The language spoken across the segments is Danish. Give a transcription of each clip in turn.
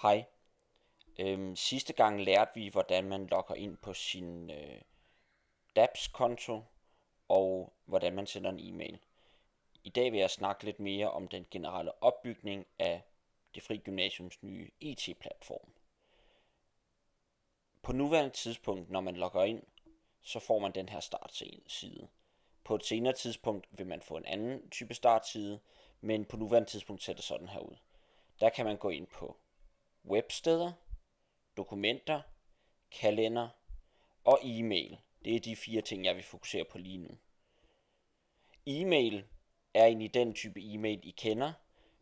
Hej. Sidste gang lærte vi, hvordan man logger ind på sin DAPS-konto og hvordan man sender en e-mail. I dag vil jeg snakke lidt mere om den generelle opbygning af Det Frie Gymnasiums nye IT-platform. På nuværende tidspunkt, når man logger ind, så får man den her startside. På et senere tidspunkt vil man få en anden type startside, men på nuværende tidspunkt ser det sådan her ud. Der kan man gå ind på websteder, dokumenter, kalender og e-mail. Det er de 4 ting, jeg vil fokusere på lige nu. E-mail er egentlig den type e-mail, I kender.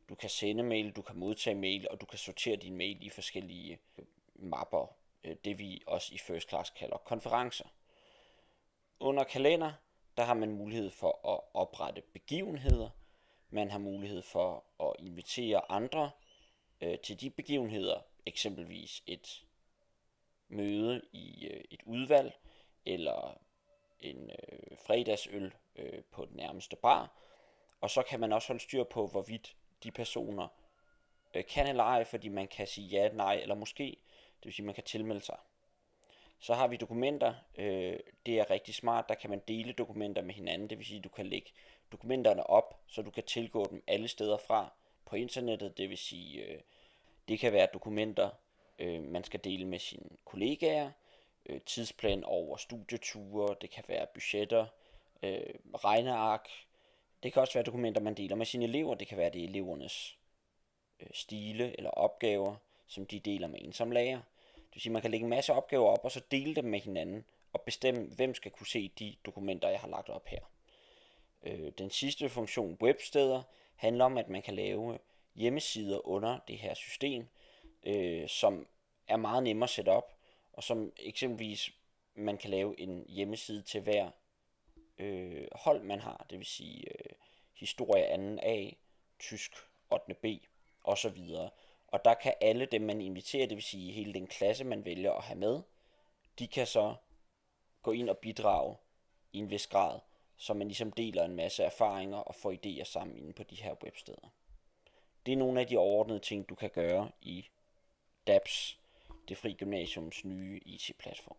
Du kan sende mail, du kan modtage mail, og du kan sortere din mail i forskellige mapper. Det vi også i First Class kalder konferencer. Under kalender, der har man mulighed for at oprette begivenheder. Man har mulighed for at invitere andre til de begivenheder, eksempelvis et møde i et udvalg, eller en fredagsøl på den nærmeste bar. Og så kan man også holde styr på, hvorvidt de personer kan eller ej, fordi man kan sige ja, nej eller måske. Det vil sige, man kan tilmelde sig. Så har vi dokumenter. Det er rigtig smart. Der kan man dele dokumenter med hinanden. Det vil sige, at du kan lægge dokumenterne op, så du kan tilgå dem alle steder fra på internettet. Det vil sige, det kan være dokumenter, man skal dele med sine kollegaer, tidsplan over studieture, det kan være budgetter, regneark. Det kan også være dokumenter, man deler med sine elever. Det kan være det elevernes stile eller opgaver, som de deler med en som lærer. Det vil sige, man kan lægge en masse opgaver op, og så dele dem med hinanden, og bestemme, hvem skal kunne se de dokumenter, jeg har lagt op her. Den sidste funktion, websteder, handler om, at man kan lave hjemmesider under det her system, som er meget nemmere at sætte op, og som eksempelvis man kan lave en hjemmeside til hver hold man har, det vil sige historie 2. A, tysk 8. B og så videre. Og der kan alle dem man inviterer, det vil sige hele den klasse man vælger at have med, de kan så gå ind og bidrage i en vis grad, så man ligesom deler en masse erfaringer og får idéer sammen inde på de her websteder. Det er nogle af de overordnede ting du kan gøre i DAPS, Det Frie Gymnasiums nye IT-platform.